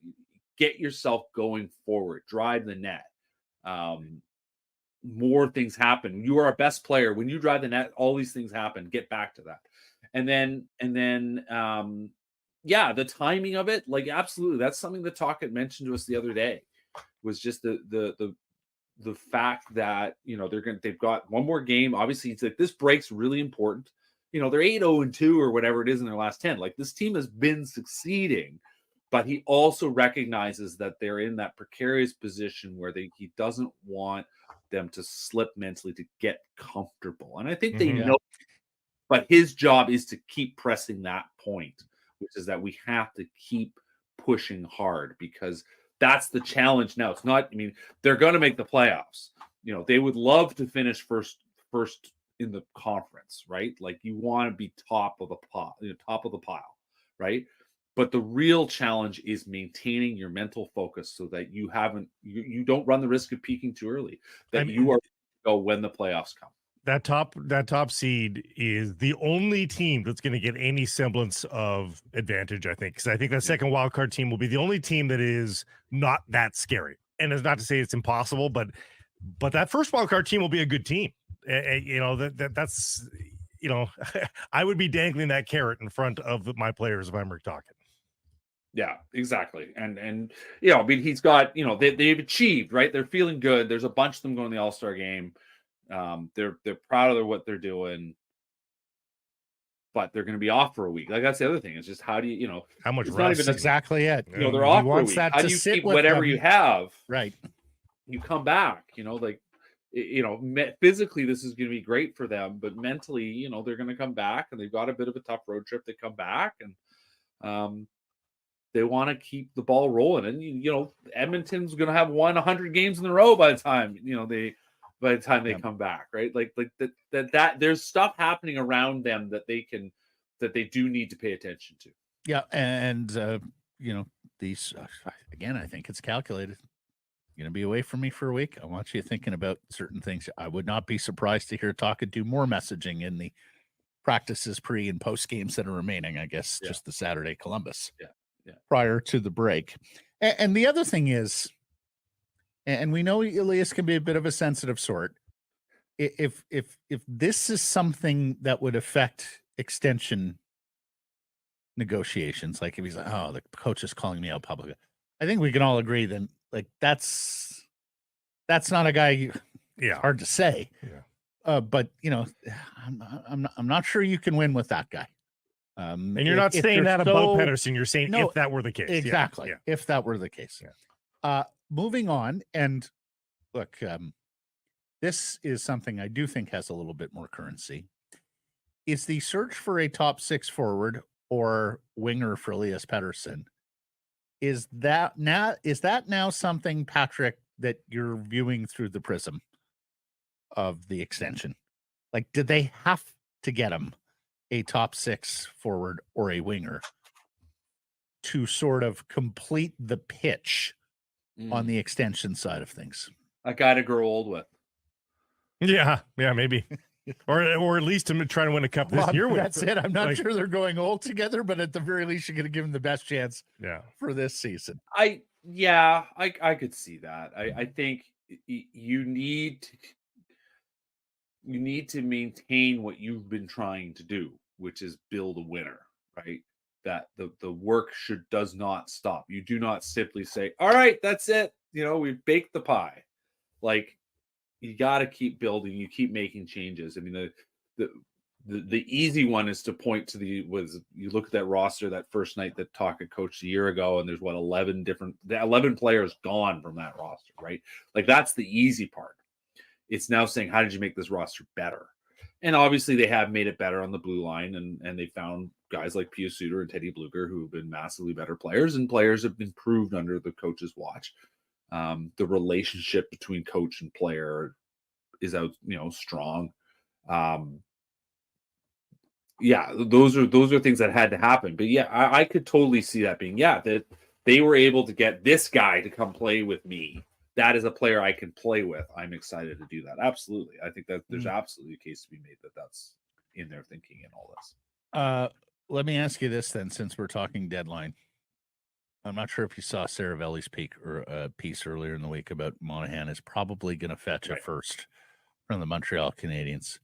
get yourself going forward, drive the net. More things happen. You are a best player. When you drive the net, all these things happen. Get back to that. And then the timing of it, like, absolutely. That's something that Tocchet mentioned to us the other day, was just the fact that they've got one more game. Obviously, it's like this break's really important. They're 8-0-2 or whatever it is in their last 10. Like, this team has been succeeding, but he also recognizes that they're in that precarious position where he doesn't want them to slip mentally, to get comfortable. And I think they know, but his job is to keep pressing that point, which is that we have to keep pushing hard, because that's the challenge now. It's not, I mean, they're going to make the playoffs. You know, they would love to finish first in the conference, right? Like, you want to be top of the pile, right? But the real challenge is maintaining your mental focus so that you don't run the risk of peaking too early, that you are go when the playoffs come. That top seed is the only team that's going to get any semblance of advantage, I think, because I think that second wild card team will be the only team that is not that scary. And it's not to say it's impossible, but that first wild card team will be a good team. You know, that's you know, I would be dangling that carrot in front of my players if I'm Rick Tocchet. Yeah, exactly. And you know, I mean, he's got, you know, they've achieved, right? They're feeling good. There's a bunch of them going to the All-Star game. They're proud of what they're doing, but they're going to be off for a week. Like, that's the other thing. It's just, how do you, you know, how much it's rest? not even exactly it. You know, they're off for a week. How do you keep whatever you have? Right. You come back, you know, like, you know, physically this is going to be great for them, but mentally, you know, they're going to come back, and they've got a bit of a tough road trip. They come back, and they want to keep the ball rolling. And, you know, Edmonton's going to have won 100 games in a row by the time, you know, they come back, right? Like that there's stuff happening around them that they do need to pay attention to. Yeah. And, you know, these, again, I think it's calculated. You're going to be away from me for a week. I want you thinking about certain things. I would not be surprised to hear Tocchet do more messaging in the practices pre and post games that are remaining, I guess, just the Saturday Columbus. Yeah. Prior to the break. And the other thing is, and we know Elias can be a bit of a sensitive sort. If this is something that would affect extension negotiations, like if he's like, oh, the coach is calling me out publicly, I think we can all agree then, like, that's not a guy hard to say. Yeah. But you know, I'm not sure you can win with that guy. And you're not saying that about Pettersson. You're saying if that were the case. Exactly. Yeah. If that were the case. Yeah. Moving on. And look, this is something I do think has a little bit more currency. Is the search for a top 6 forward or winger for Elias Pettersson? Is that now something, Patrick, that you're viewing through the prism of the extension? Like, did they have to get him a top 6 forward or a winger to sort of complete the pitch on the extension side of things? A guy to grow old with. Yeah, maybe. or at least to try to win a cup this year with. That's it. I'm not sure they're going old together, but at the very least, you're going to give them the best chance for this season. I could see that. I think you need to maintain what you've been trying to do, which is build a winner, right? That the work does not stop. You do not simply say, all right, that's it. You know, we've baked the pie. Like, you got to keep building. You keep making changes. I mean, the easy one is to point to you look at that roster that first night that Tocchet coached a year ago, and there's 11 players gone from that roster, right? Like, that's the easy part. It's now saying, how did you make this roster better? And obviously they have made it better on the blue line, and they found guys like Pius Suter and Teddy Bluger who have been massively better players, and players have improved under the coach's watch. The relationship between coach and player is out, strong. Those are things that had to happen. But I could totally see that being, that they were able to get this guy to come play with me. That is a player I can play with. I'm excited to do that. Absolutely. I think that there's absolutely a case to be made that that's in their thinking and all this. Let me ask you this then, since we're talking deadline. I'm not sure if you saw Sarah Velli's piece earlier in the week about Monahan is probably going to fetch a first from the Montreal Canadiens.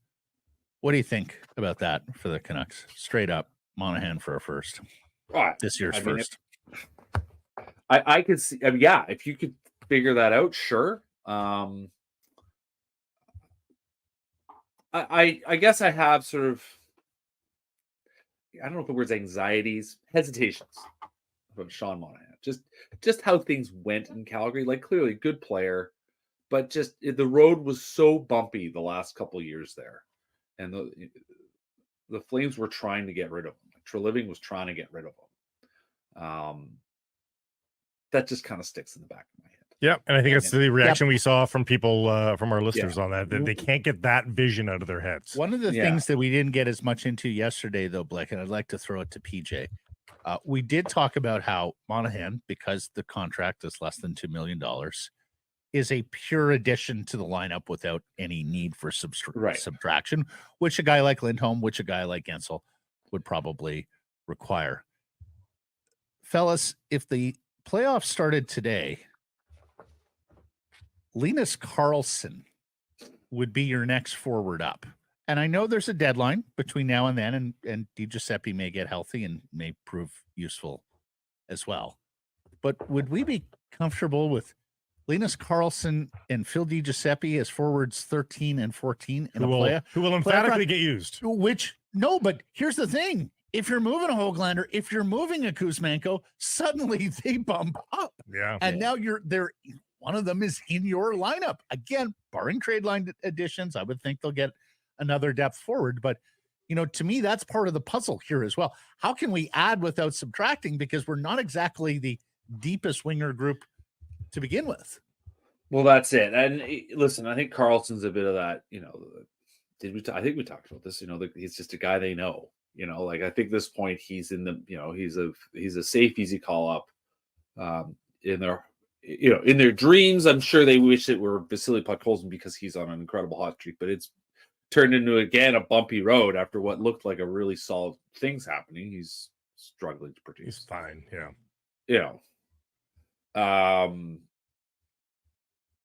What do you think about that for the Canucks? Straight up, Monahan for a first. This year's first. I could see, if you could figure that out, sure. I guess I have sort of, I don't know if the word's anxieties, hesitations about Sean Monahan. Just how things went in Calgary. Like, clearly good player, but just the road was so bumpy the last couple of years there. And the Flames were trying to get rid of him. Treliving was trying to get rid of him. that just kind of sticks in the back of my head. Yeah, and I think that's the reaction we saw from people, from our listeners on that they can't get that vision out of their heads. One of the things that we didn't get as much into yesterday, though, Blake, and I'd like to throw it to PJ. We did talk about how Monahan, because the contract is less than $2 million, is a pure addition to the lineup without any need for subtraction, which a guy like Lindholm, which a guy like Gensel would probably require. Fellas, if the playoffs started today, Linus Karlsson would be your next forward up. And I know there's a deadline between now and then, and Di Giuseppe may get healthy and may prove useful as well. But would we be comfortable with Linus Karlsson and Phil Di Giuseppe as forwards 13 and 14 in who will emphatically get used? No, but here's the thing. If you're moving a Höglander, if you're moving a Kuzmenko, suddenly they bump up. Yeah. And now one of them is in your lineup. Again, barring trade line additions, I would think they'll get another depth forward. But, to me, that's part of the puzzle here as well. How can we add without subtracting? Because we're not exactly the deepest winger group to begin with. Well, that's it. And listen, I think Karlsson's a bit of that, I think we talked about this, he's just a guy they know. I think at this point he's in the, he's a safe, easy call up in their dreams. I'm sure they wish it were Vasily Podkolzin because he's on an incredible hot streak, but it's turned into, again, a bumpy road after what looked like a really solid things happening. He's struggling to produce. He's fine. Yeah.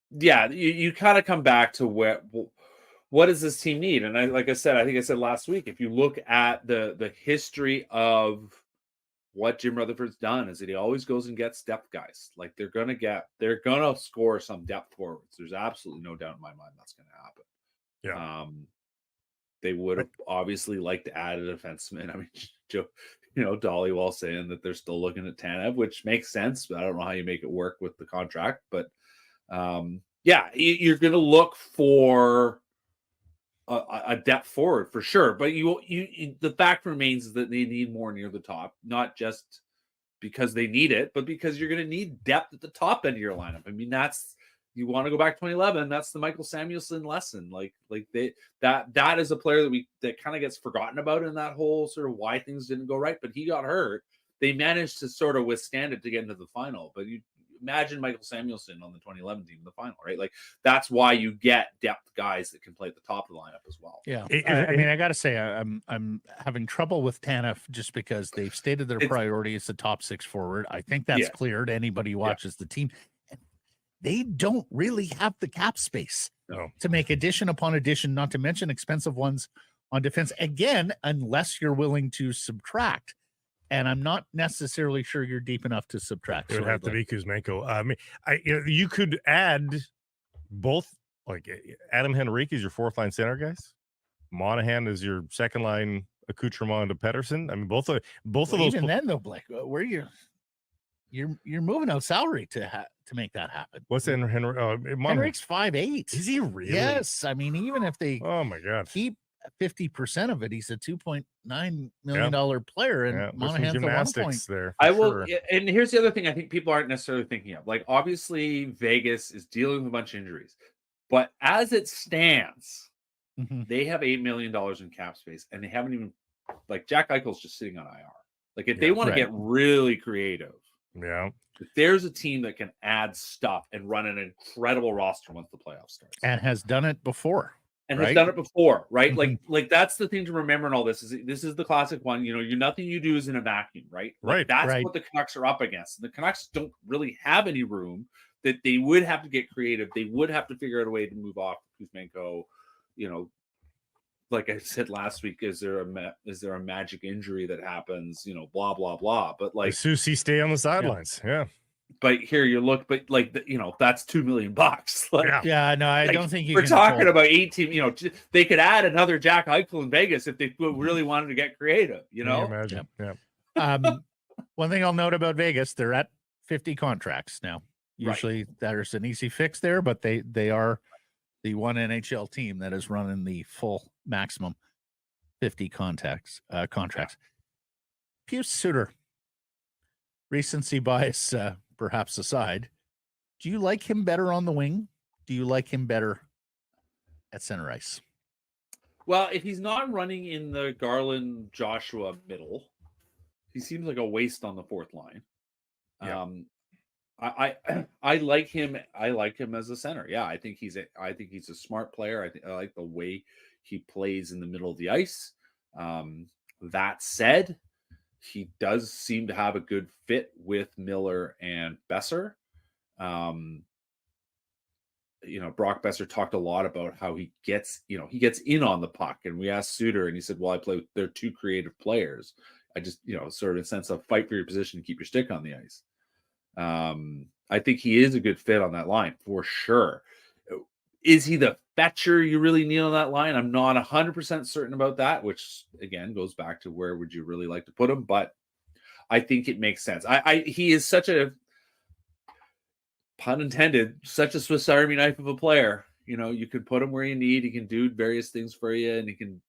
You kind of come back to what does this team need? And I think I said last week, if you look at the history of what Jim Rutherford's done, is that he always goes and gets depth guys. Like they're gonna score some depth forwards. There's absolutely no doubt in my mind that's gonna happen. Yeah. They would have obviously liked to add a defenseman. I mean, Joe, Dollywall saying that they're still looking at Tanev, which makes sense, but I don't know how you make it work with the contract. But you're gonna look for a depth forward for sure, but the fact remains is that they need more near the top, not just because they need it, but because you're going to need depth at the top end of your lineup. I mean, you want to go back to 2011. That's the Michael Samuelsson lesson. That is a player that kind of gets forgotten about in that whole sort of why things didn't go right, but he got hurt. They managed to sort of withstand it to get into the final, but you imagine Michael Samuelsson on the 2011 team in the final, right? Like that's why you get depth guys that can play at the top of the lineup as well. Yeah, I mean, I got to say, I'm having trouble with Tanev just because they've stated their priority is the top 6 forward. I think that's clear to anybody who watches the team. They don't really have the cap space to make addition upon addition, not to mention expensive ones on defense. Again, unless you're willing to subtract. And I'm not necessarily sure you're deep enough to subtract. It would have to be Kuzmenko. I mean, you could add both, like Adam Henrique is your 4th line center, guys. Monahan is your 2nd line accoutrement to Pettersson. I mean, both of those. Even then, though, Blake, where you're moving out salary to make that happen. What's in Henrique's 5'8". Is he really? Yes. I mean, even if they keep 50% of it, he's a $2.9 million player, and Monahan's a 1 point there. I will, and here's the other thing I think people aren't necessarily thinking of. Like, obviously, Vegas is dealing with a bunch of injuries, but as it stands, they have $8 million in cap space, and they haven't even, like, Jack Eichel's just sitting on IR. Like, if they want to get really creative, if there's a team that can add stuff and run an incredible roster once the playoffs start, and has done it before. Has done it before, right? Like that's the thing to remember in all this is the classic one. Nothing you do is in a vacuum, right? That's what the Canucks are up against. And the Canucks don't really have any room. That they would have to get creative. They would have to figure out a way to move off Kuzmenko. Like I said last week, is there a magic injury that happens? Blah blah blah. But like Susie stay on the sidelines, But here you look, but that's $2 million. Like, no, I don't think we're talking about 18. They could add another Jack Eichel in Vegas if they really wanted to get creative. Imagine. One thing I'll note about Vegas, they're at 50 contracts now. Usually there's an easy fix there, but they are the one NHL team that is running the full maximum 50 contracts. Pius Suter, recency bias. perhaps aside, do you like him better on the wing? Do you like him better at center ice? Well, if he's not running in the Garland Joshua middle, he seems like a waste on the fourth line. Yeah. I like him. I like him as a center. Yeah, I think he's a smart player. I like the way he plays in the middle of the ice. That said, he does seem to have a good fit with Miller and Boeser. Brock Boeser talked a lot about how he gets in on the puck, and we asked Suter, and he said, "Well, I play with they're two creative players. I just sort of in a sense of fight for your position and keep your stick on the ice." I think he is a good fit on that line for sure. Is he the fetcher you really need on that line? I'm not 100% certain about that, which again goes back to where would you really like to put him, but I think it makes sense. He is such a, pun intended, such a Swiss Army knife of a player. You can put him where you need. He can do various things for you, and he can,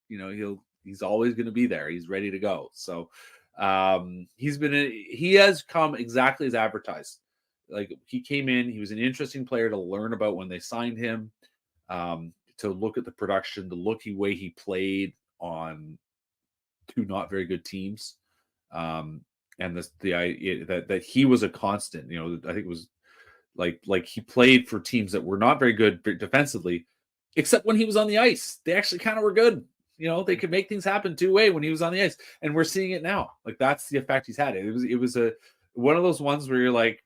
he's always going to be there. He's ready to go. So he has come exactly as advertised. Like, he came in, he was an interesting player to learn about when they signed him, to look at the production, the way he played on two not very good teams, and the idea that he was a constant. I think it was like he played for teams that were not very good defensively, except when he was on the ice. They actually kind of were good. They could make things happen two-way when he was on the ice, and we're seeing it now. Like, that's the effect he's had. It was one of those ones where you're like,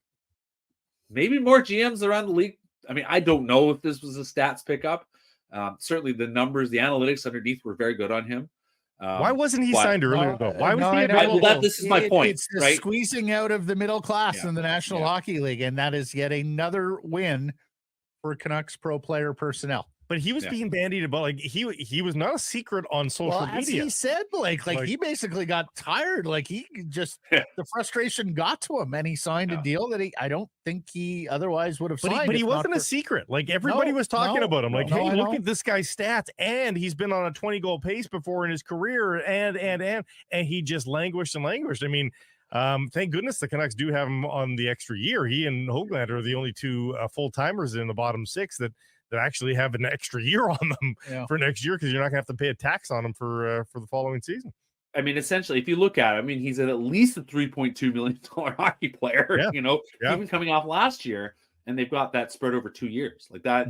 maybe more GMs around the league. I mean, I don't know if this was a stats pickup. Certainly the numbers, the analytics underneath were very good on him. Why wasn't he signed earlier, though? Why was he available? This is my point. It's the right? squeezing out of the middle class in the National Hockey League, and that is yet another win for Canucks pro player personnel. But he was being bandied about. Like, he was not a secret on social media. As he said, like he basically got tired. Like, he just the frustration got to him, and he signed a deal that I don't think he otherwise would have signed. But he wasn't a secret. Like, everybody was talking about him. Like, hey, look at this guy's stats, and he's been on a 20-goal pace before in his career, and he just languished and languished. I mean, thank goodness the Canucks do have him on the extra year. He and Höglander are the only two full timers in the bottom six that actually have an extra year on them for next year, because you're not gonna have to pay a tax on them for the following season. I mean, essentially, if you look at it, I mean, he's at least a $3.2 million hockey player, even coming off last year, and they've got that spread over 2 years. Like that,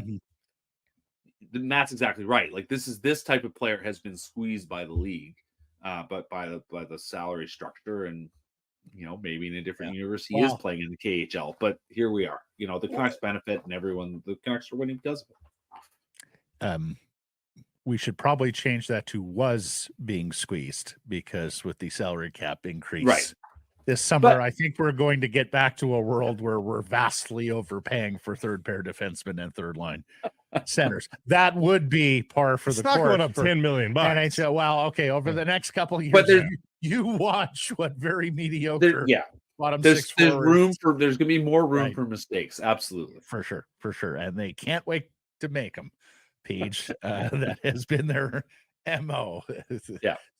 Matt's exactly right. Like, this type of player has been squeezed by the league, but by the salary structure, and maybe in a different universe he is playing in the KHL, but here we are. The Canucks benefit, and the Canucks are winning because of it. We should probably change that to was being squeezed, because with the salary cap increase this summer, I think we're going to get back to a world where we're vastly overpaying for third pair defensemen and third line centers. That would be par for the course. It's not going up $10 million. And I said, well, okay, over the next couple of years, you watch what very mediocre. Bottom there's six there's going to be more room for mistakes. Absolutely. For sure. And they can't wait to make them. Page, that has been their MO.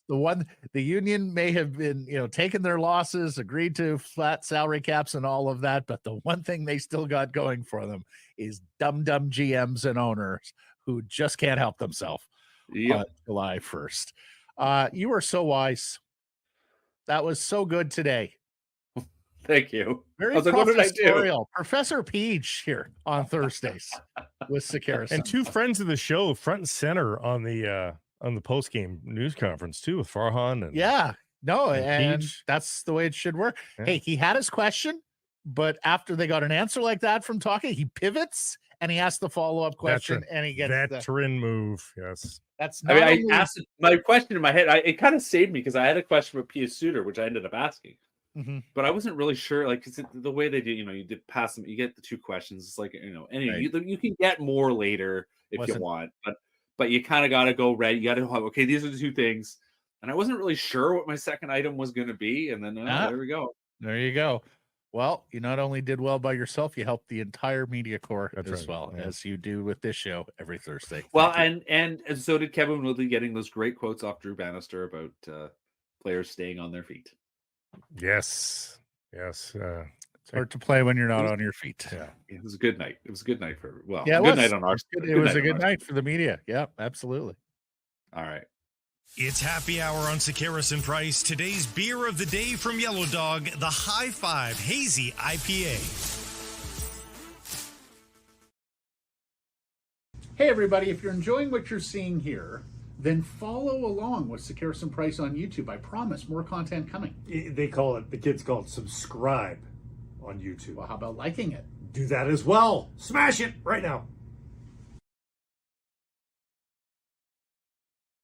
The union may have been, taking their losses, agreed to flat salary caps and all of that, but the one thing they still got going for them is dumb GMs and owners who just can't help themselves. July 1st. You are so wise. That was so good today. Thank you. Very professorial. Professor Peach here on Thursdays with Sekeres. And two friends of the show, front and center on the post-game news conference too, with Farhan and and that's the way it should work. Hey, he had his question, but after they got an answer like that from Tocchet, he pivots and he asks the follow-up question, and he gets veteran move. Yes. That's I asked my question in my head. It kind of saved me, because I had a question about Pius Suter, which I ended up asking. But I wasn't really sure, like, cause the way they do, you did pass them, you get the two questions. It's like, anyway, you can get more later if you want, but you kind of got to go ready. You got to have, okay, these are the two things. And I wasn't really sure what my second item was going to be. And then there we go. There you go. Well, you not only did well by yourself, you helped the entire media corps as you do with this show every Thursday. Well, and so did Kevin Woodley, getting those great quotes off Drew Bannister about players staying on their feet. Yes. It's hard to play when you're not on your feet. Yeah. It was a good night. It was a good night for Yeah, good night on our. It was a good on night for the media. Yeah, absolutely. All right. It's happy hour on Sekeres and Price. Today's beer of the day from Yellow Dog, the High Five Hazy IPA. Hey, everybody, if you're enjoying what you're seeing here, then follow along with Sekeres and Price on YouTube. I promise more content coming. The kids call it subscribe on YouTube. Well, how about liking it? Do that as well. Smash it right now.